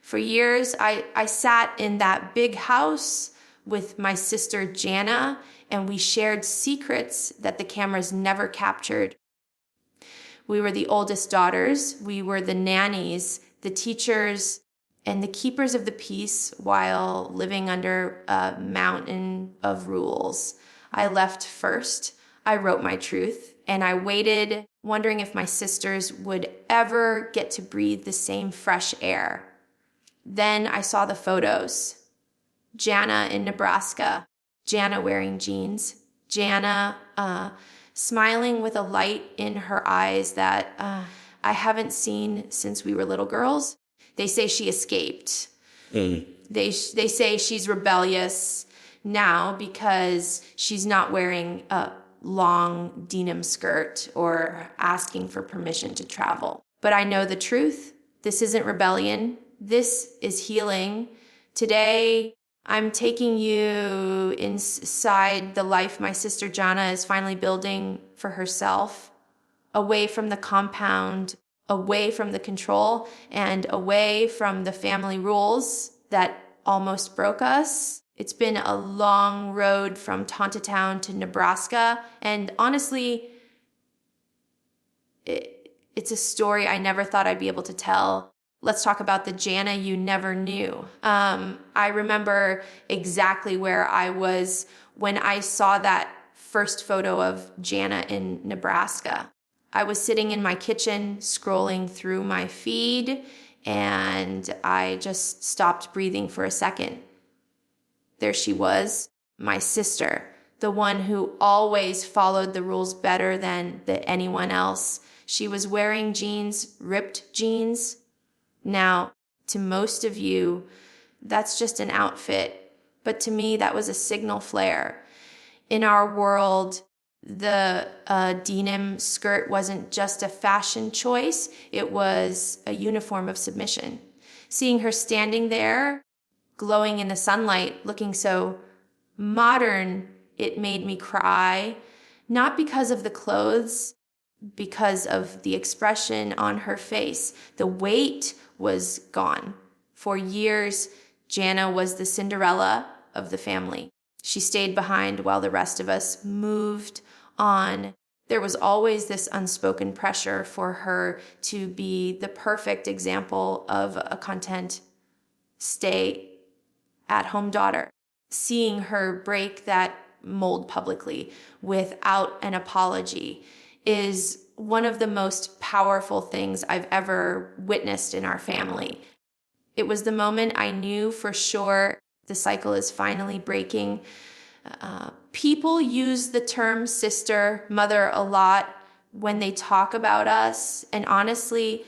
For years, I sat in that big house with my sister Jana, and we shared secrets that the cameras never captured. We were the oldest daughters. We were the nannies, the teachers, and the keepers of the peace while living under a mountain of rules. I left first. I wrote my truth, and I waited, wondering if my sisters would ever get to breathe the same fresh air. Then I saw the photos. Jana in Nebraska, Jana wearing jeans, Jana smiling with a light in her eyes that I haven't seen since we were little girls. They say she escaped. They say she's rebellious now because she's not wearing a long denim skirt or asking for permission to travel. But I know the truth. This isn't rebellion. This is healing. Today, I'm taking you inside the life my sister Jana is finally building for herself, away from the compound, away from the control, and away from the family rules that almost broke us. It's been a long road from Tontatown to Nebraska, and honestly, it's a story I never thought I'd be able to tell. Let's talk about the Jana you never knew. I remember exactly where I was when I saw that first photo of Jana in Nebraska. I was sitting in my kitchen scrolling through my feed, and I just stopped breathing for a second. There she was, my sister, the one who always followed the rules better than anyone else. She was wearing jeans, ripped jeans. Now, to most of you, that's just an outfit, but to me, that was a signal flare. In our world, the denim skirt wasn't just a fashion choice, it was a uniform of submission. Seeing her standing there, glowing in the sunlight, looking so modern, it made me cry, not because of the clothes, because of the expression on her face. The weight was gone. For years, Jana was the Cinderella of the family. She stayed behind while the rest of us moved on. There was always this unspoken pressure for her to be the perfect example of a content stay-at-home daughter. Seeing her break that mold publicly without an apology is one of the most powerful things I've ever witnessed in our family. It was the moment I knew for sure the cycle is finally breaking. People use the term sister, mother a lot when they talk about us, and honestly,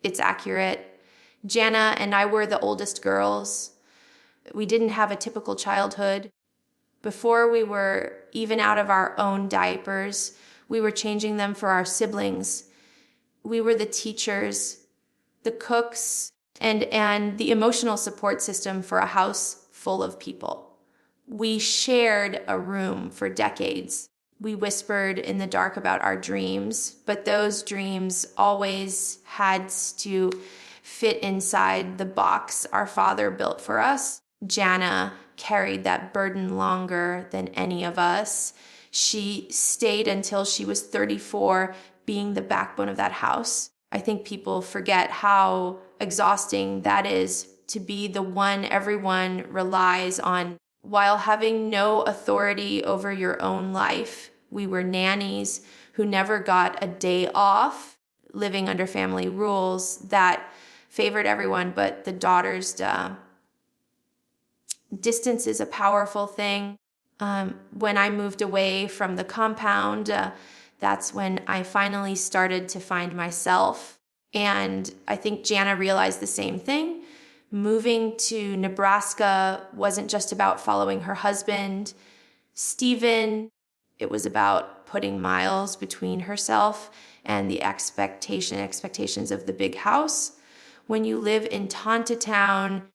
it's accurate. Jana and I were the oldest girls. We didn't have a typical childhood. Before we were even out of our own diapers, we were changing them for our siblings. We were the teachers, the cooks, and the emotional support system for a house full of people. We shared a room for decades. We whispered in the dark about our dreams, but those dreams always had to fit inside the box our father built for us. Jana carried that burden longer than any of us. She stayed until she was 34, being the backbone of that house. I think people forget how exhausting that is, to be the one everyone relies on while having no authority over your own life. We were nannies who never got a day off, living under family rules that favored everyone but the daughters. Distance is a powerful thing. When I moved away from the compound, that's when I finally started to find myself. And I think Jana realized the same thing. Moving to Nebraska wasn't just about following her husband, Stephen. It was about putting miles between herself and the expectations of the big house. When you live in Tontatown,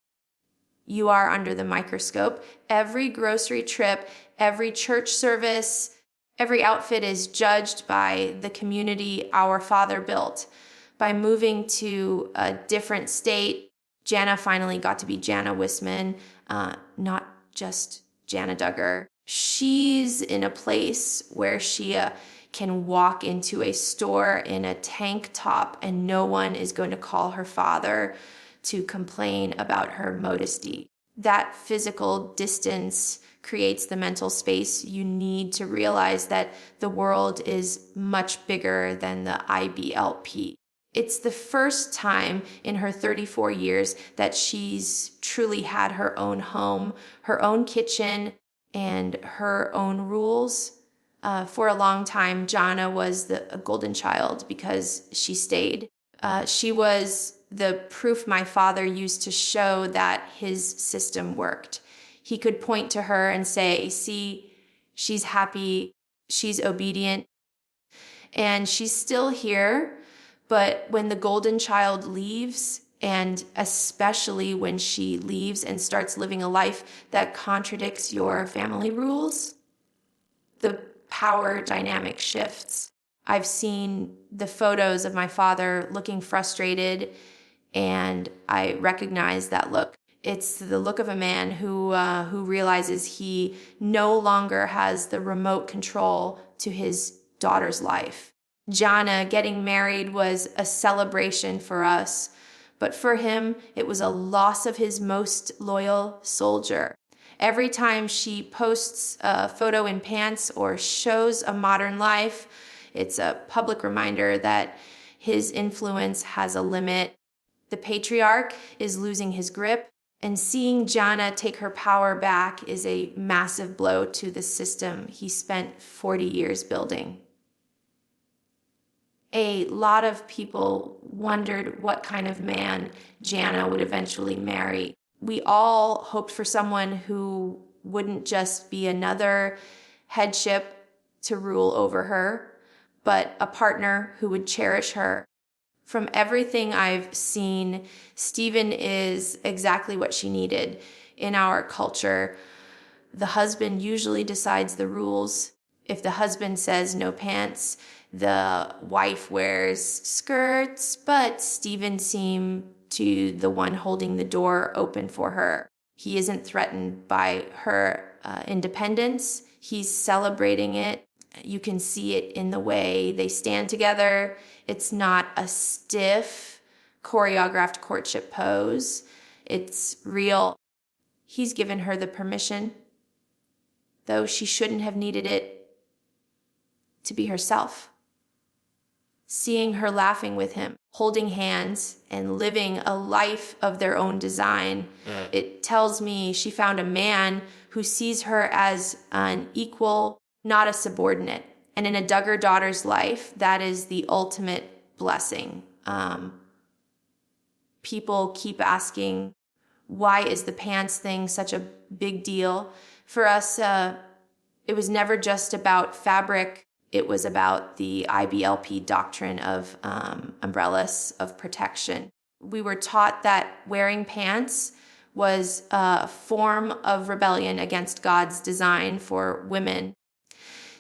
you are under the microscope. Every grocery trip, every church service, every outfit is judged by the community our father built. By moving to a different state, Jana finally got to be Jana Wissmann, not just Jana Duggar. She's in a place where she can walk into a store in a tank top and no one is going to call her father to complain about her modesty. That physical distance creates the mental space you need to realize that the world is much bigger than the IBLP. It's the first time in her 34 years that she's truly had her own home, her own kitchen, and her own rules. For a long time, Jana was a golden child because she stayed. She was the proof my father used to show that his system worked. He could point to her and say, see, she's happy, she's obedient, and she's still here. But when the golden child leaves, and especially when she leaves and starts living a life that contradicts your family rules, the power dynamic shifts. I've seen the photos of my father looking frustrated, and I recognize that look. It's the look of a man who realizes he no longer has the remote control to his daughter's life. Jana getting married was a celebration for us, but for him, it was a loss of his most loyal soldier. Every time she posts a photo in pants or shows a modern life, it's a public reminder that his influence has a limit. The patriarch is losing his grip, and seeing Jana take her power back is a massive blow to the system he spent 40 years building. A lot of people wondered what kind of man Jana would eventually marry. We all hoped for someone who wouldn't just be another headship to rule over her, but a partner who would cherish her. From everything I've seen, Stephen is exactly what she needed. In our culture, the husband usually decides the rules. If the husband says no pants, the wife wears skirts, but Stephen seemed to the one holding the door open for her. He isn't threatened by her independence. He's celebrating it. You can see it in the way they stand together. It's not a stiff, choreographed courtship pose. It's real. He's given her the permission, though she shouldn't have needed it, to be herself. Seeing her laughing with him, holding hands, and living a life of their own design, it tells me she found a man who sees her as an equal, not a subordinate. And in a Duggar daughter's life, that is the ultimate blessing. People keep asking, why is the pants thing such a big deal? For us, it was never just about fabric. It was about the IBLP doctrine of umbrellas, of protection. We were taught that wearing pants was a form of rebellion against God's design for women.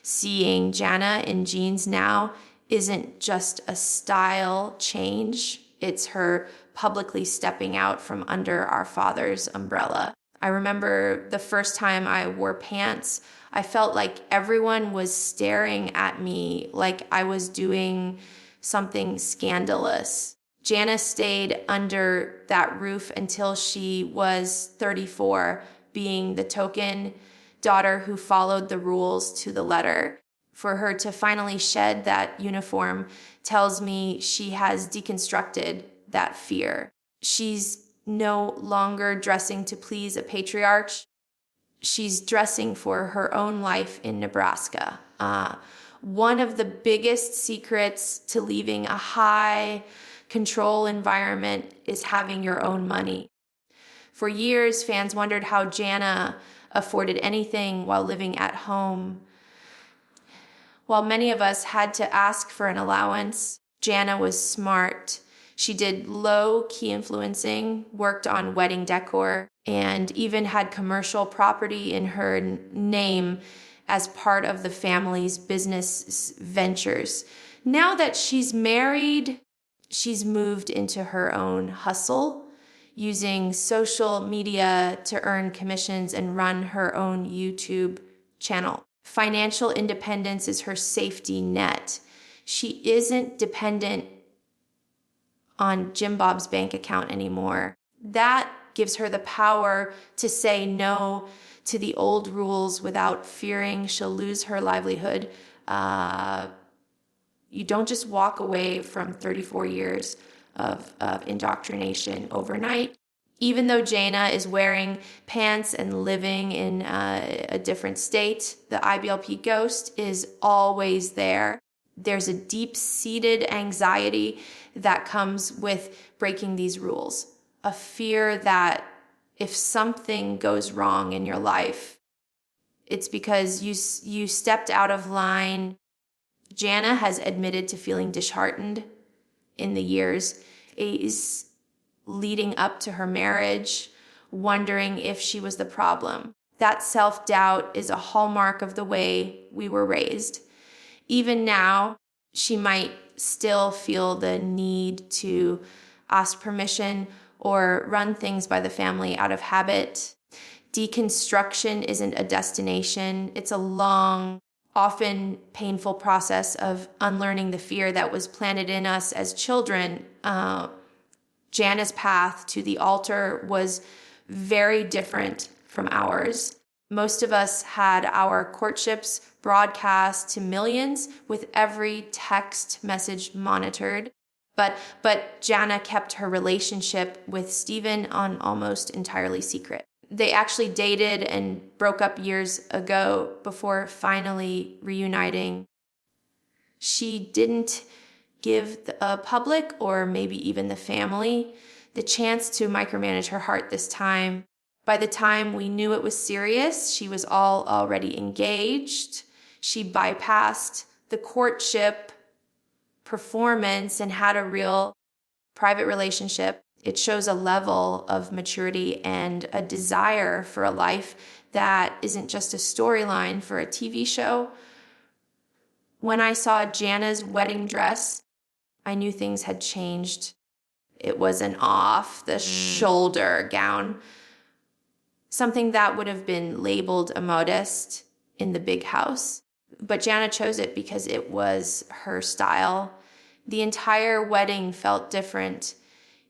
Seeing Jana in jeans now isn't just a style change. It's her publicly stepping out from under our Father's umbrella. I remember the first time I wore pants, I felt like everyone was staring at me like I was doing something scandalous. Jana stayed under that roof until she was 34, being the token daughter who followed the rules to the letter. For her to finally shed that uniform tells me she has deconstructed that fear. She's no longer dressing to please a patriarch. She's dressing for her own life in Nebraska. One of the biggest secrets to leaving a high control environment is having your own money. For years, fans wondered how Jana afforded anything while living at home. While many of us had to ask for an allowance, Jana was smart. She did low-key influencing, worked on wedding decor, and even had commercial property in her name as part of the family's business ventures. Now that she's married, she's moved into her own hustle. using social media to earn commissions and run her own YouTube channel. Financial independence is her safety net. She isn't dependent on Jim Bob's bank account anymore. That gives her the power to say no to the old rules without fearing she'll lose her livelihood. You don't just walk away from 34 years of indoctrination overnight. Even though Jana is wearing pants and living in a different state, the IBLP ghost is always there. There's a deep-seated anxiety that comes with breaking these rules, a fear that if something goes wrong in your life, it's because you stepped out of line. Jana has admitted to feeling disheartened in the years leading up to her marriage, wondering if she was the problem. That self-doubt is a hallmark of the way we were raised. Even now, she might still feel the need to ask permission or run things by the family out of habit. Deconstruction isn't a destination. It's a long, often painful process of unlearning the fear that was planted in us as children. Jana's path to the altar was very different from ours. Most of us had our courtships broadcast to millions with every text message monitored. But Jana kept her relationship with Stephen on almost entirely secret. They actually dated and broke up years ago before finally reuniting. She didn't give the public, or maybe even the family, the chance to micromanage her heart this time. By the time we knew it was serious, she was already engaged. She bypassed the courtship performance and had a real private relationship. It shows a level of maturity and a desire for a life that isn't just a storyline for a TV show. When I saw Jana's wedding dress, I knew things had changed. It was an off-the-shoulder gown, something that would have been labeled immodest in the big house. But Jana chose it because it was her style. The entire wedding felt different.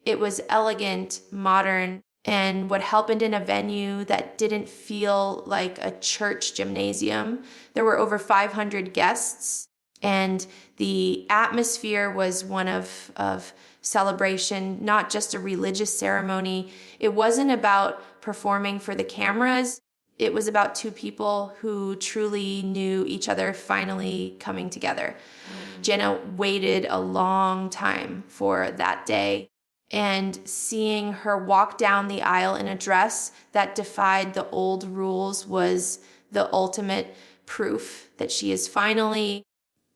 It was elegant, modern, and what happened in a venue that didn't feel like a church gymnasium. There were over 500 guests, and the atmosphere was one of celebration, not just a religious ceremony. It wasn't about performing for the cameras. It was about two people who truly knew each other finally coming together. Jana waited a long time for that day, and seeing her walk down the aisle in a dress that defied the old rules was the ultimate proof that she is finally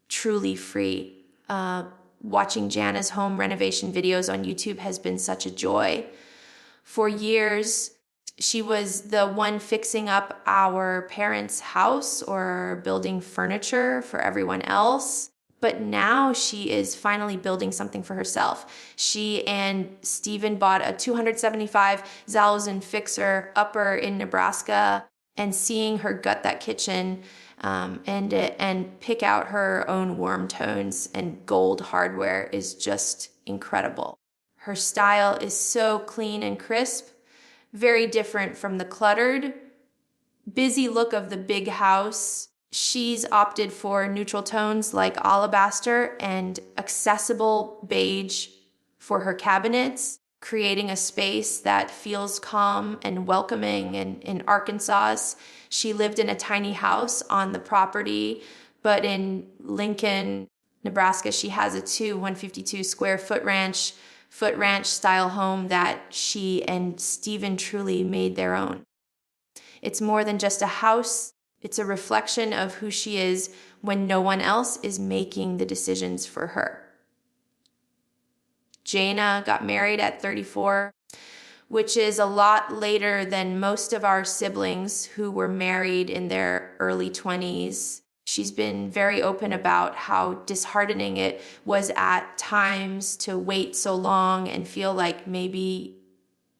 truly free. Watching Jana's home renovation videos on YouTube has been such a joy. For years, she was the one fixing up our parents' house or building furniture for everyone else. But now she is finally building something for herself. She and Stephen bought a 275,000 fixer upper in Nebraska, and seeing her gut that kitchen and pick out her own warm tones and gold hardware is just incredible. Her style is so clean and crisp, very different from the cluttered, busy look of the big house. She's opted for neutral tones like alabaster and accessible beige for her cabinets, creating a space that feels calm and welcoming. And in Arkansas, she lived in a tiny house on the property, but in Lincoln, Nebraska, she has a 152 square foot ranch style home that she and Stephen truly made their own. It's more than just a house. It's a reflection of who she is when no one else is making the decisions for her. Jana got married at 34, which is a lot later than most of our siblings who were married in their early 20s. She's been very open about how disheartening it was at times to wait so long and feel like maybe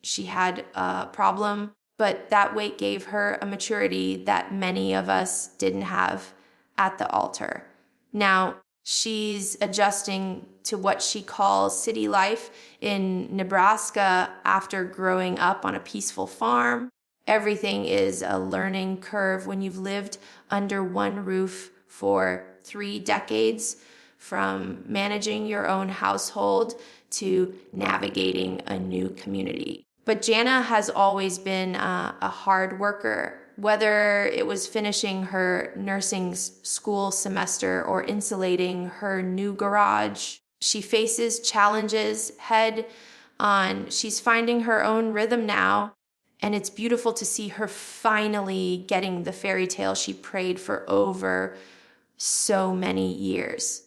she had a problem, but that weight gave her a maturity that many of us didn't have at the altar. Now, she's adjusting to what she calls city life in Nebraska after growing up on a peaceful farm. Everything is a learning curve when you've lived under one roof for 3 decades, from managing your own household to navigating a new community. But Jana has always been a hard worker, whether it was finishing her nursing school semester or insulating her new garage. She faces challenges head on. She's finding her own rhythm now, and it's beautiful to see her finally getting the fairy tale she prayed for over so many years.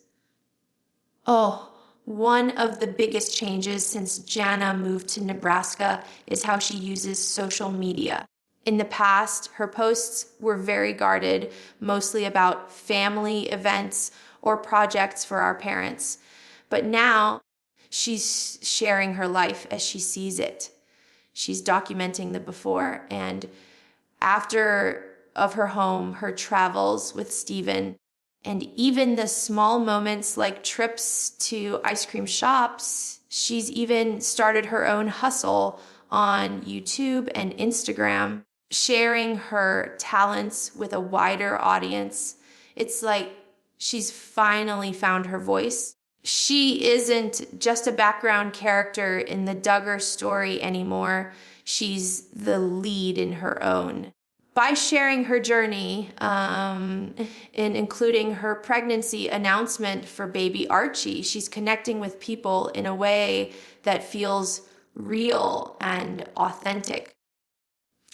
Oh, one of the biggest changes since Jana moved to Nebraska is how she uses social media. In the past, her posts were very guarded, mostly about family events or projects for our parents. But now, she's sharing her life as she sees it. She's documenting the before and after of her home, her travels with Stephen, and even the small moments like trips to ice cream shops. She's even started her own hustle on YouTube and Instagram, sharing her talents with a wider audience. It's like she's finally found her voice. She isn't just a background character in the Duggar story anymore. She's the lead in her own. By sharing her journey, and including her pregnancy announcement for baby Archie, she's connecting with people in a way that feels real and authentic.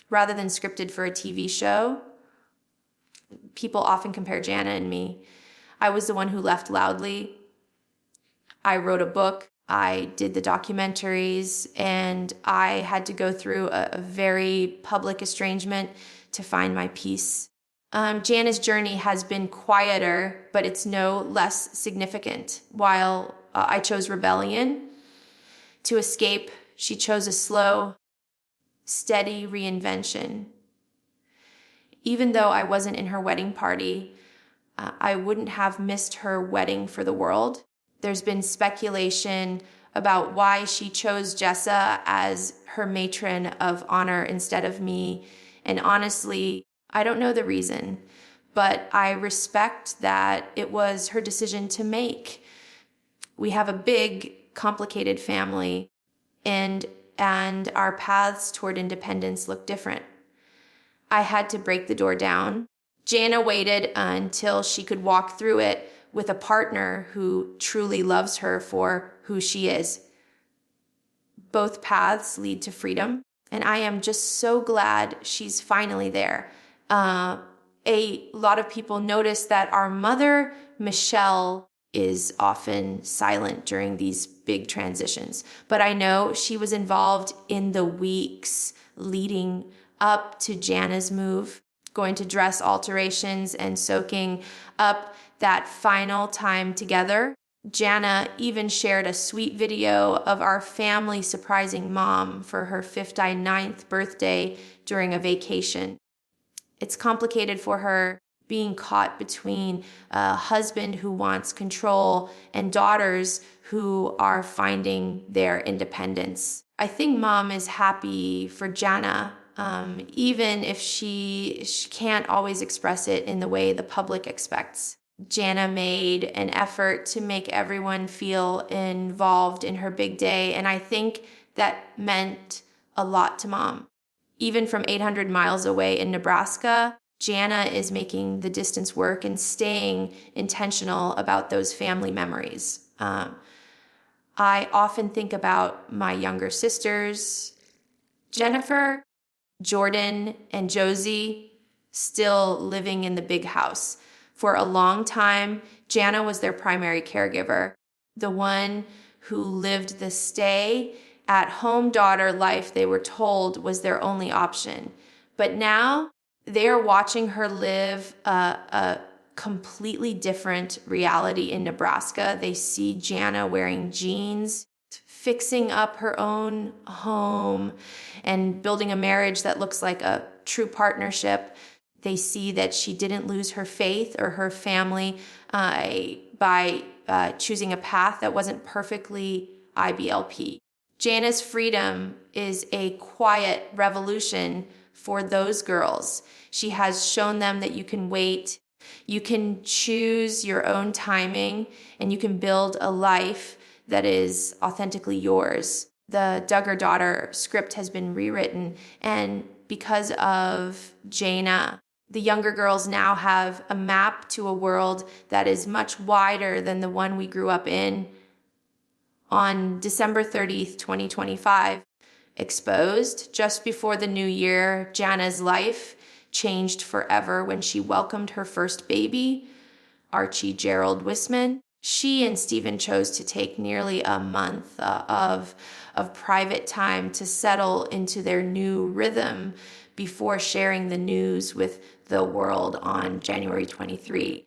Rather than scripted for a TV show, people often compare Jana and me. I was the one who left loudly. I wrote a book. I did the documentaries, and I had to go through a very public estrangement to find my peace. Jana's journey has been quieter, but it's no less significant. While I chose rebellion to escape, she chose a slow, steady reinvention. Even though I wasn't in her wedding party, I wouldn't have missed her wedding for the world. There's been speculation about why she chose Jessa as her matron of honor instead of me. And honestly, I don't know the reason, but I respect that it was her decision to make. We have a big, complicated family, and our paths toward independence look different. I had to break the door down. Jana waited until she could walk through it with a partner who truly loves her for who she is. Both paths lead to freedom, and I am just so glad she's finally there. A lot of people notice that our mother, Michelle, is often silent during these big transitions, but I know she was involved in the weeks leading up to Jana's move, going to dress alterations and soaking up that final time together. Jana even shared a sweet video of our family surprising mom for her 59th birthday during a vacation. It's complicated for her being caught between a husband who wants control and daughters who are finding their independence. I think mom is happy for Jana, even if she can't always express it in the way the public expects. Jana made an effort to make everyone feel involved in her big day, and I think that meant a lot to mom. Even from 800 miles away in Nebraska, Jana is making the distance work and staying intentional about those family memories. I often think about my younger sisters, Jennifer, Jordan, and Josie, still living in the big house. For a long time, Jana was their primary caregiver, the one who lived the stay-at-home daughter life they were told was their only option. But now, they are watching her live a completely different reality in Nebraska. They see Jana wearing jeans, fixing up her own home and building a marriage that looks like a true partnership. They see that she didn't lose her faith or her family by choosing a path that wasn't perfectly IBLP. Jana's freedom is a quiet revolution for those girls. She has shown them that you can wait, you can choose your own timing, and you can build a life that is authentically yours. The Duggar daughter script has been rewritten, and because of Jana, the younger girls now have a map to a world that is much wider than the one we grew up in. On December 30th, 2025, Exposed, just before the new year, Jana's life changed forever when she welcomed her first baby, Archie Gerald Wissmann. She and Stephen chose to take nearly a month of private time to settle into their new rhythm before sharing the news with the world on January 23.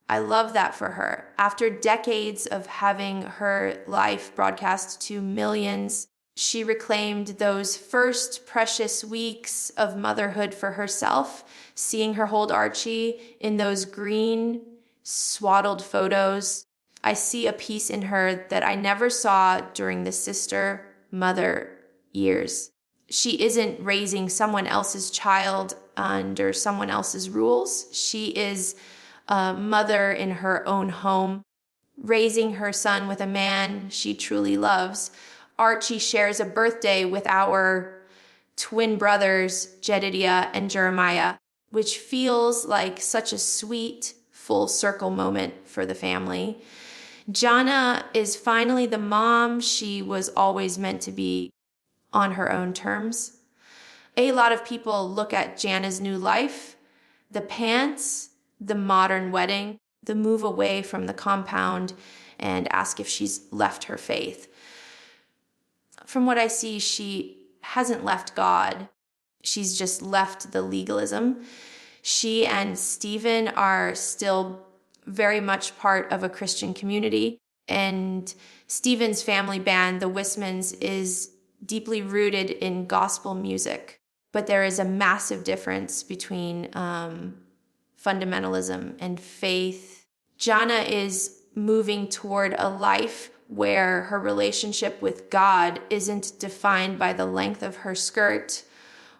I love that for her. After decades of having her life broadcast to millions, she reclaimed those first precious weeks of motherhood for herself, seeing her hold Archie in those green, swaddled photos. I see a piece in her that I never saw during the sister-mother years. She isn't raising someone else's child under someone else's rules. She is a mother in her own home, raising her son with a man she truly loves. Archie shares a birthday with our twin brothers, Jedediah and Jeremiah, which feels like such a sweet, full circle moment for the family. Jana is finally the mom she was always meant to be on her own terms. A lot of people look at Jana's new life, the pants, the modern wedding, the move away from the compound, and ask if she's left her faith. From what I see, she hasn't left God. She's just left the legalism. She and Stephen are still very much part of a Christian community. And Stephen's family band, the Wissmanns, is deeply rooted in gospel music. But there is a massive difference between fundamentalism and faith. Jana is moving toward a life where her relationship with God isn't defined by the length of her skirt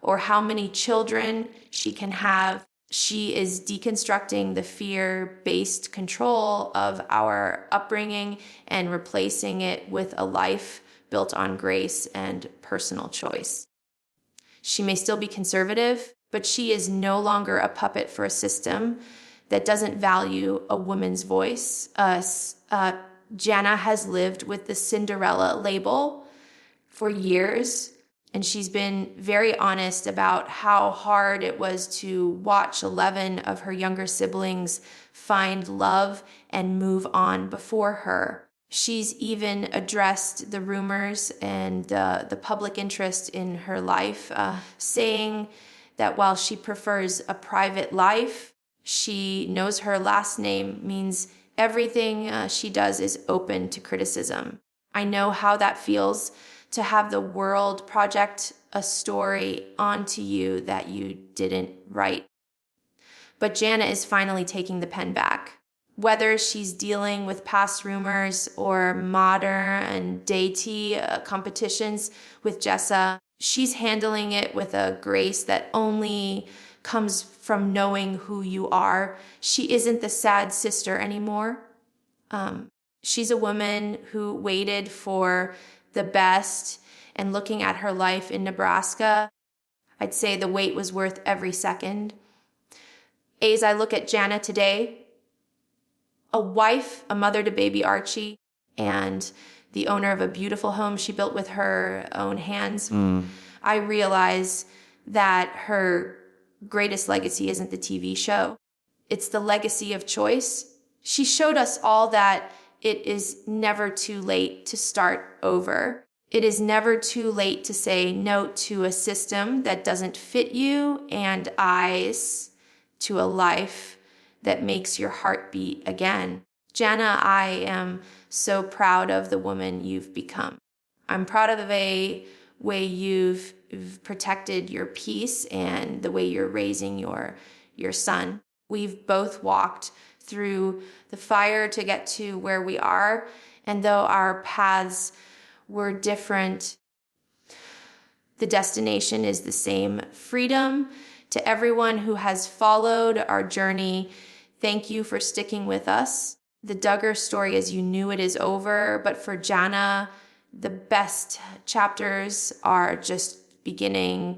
or how many children she can have. She is deconstructing the fear-based control of our upbringing and replacing it with a life built on grace and personal choice. She may still be conservative, but she is no longer a puppet for a system that doesn't value a woman's voice. Jana has lived with the Cinderella label for years, and she's been very honest about how hard it was to watch 11 of her younger siblings find love and move on before her. She's even addressed the rumors and the public interest in her life, saying that while she prefers a private life, she knows her last name means everything she does is open to criticism. I know how that feels to have the world project a story onto you that you didn't write. But Jana is finally taking the pen back. Whether she's dealing with past rumors or modern and deity competitions with Jessa, she's handling it with a grace that only comes from knowing who you are. She isn't the sad sister anymore. She's a woman who waited for the best, and looking at her life in Nebraska, I'd say the wait was worth every second. As I look at Jana today, a wife, a mother to baby Archie, and the owner of a beautiful home she built with her own hands, I realize that her greatest legacy isn't the TV show. It's the legacy of choice. She showed us all that it is never too late to start over. It is never too late to say no to a system that doesn't fit you and eyes to a life that makes your heart beat again. Jana, I am so proud of the woman you've become. I'm proud of the way you've protected your peace and the way you're raising your son. We've both walked through the fire to get to where we are, and though our paths were different, the destination is the same. Freedom. To everyone who has followed our journey, thank you for sticking with us. The Duggar story, as you knew it, is over, but for Jana, the best chapters are just beginning.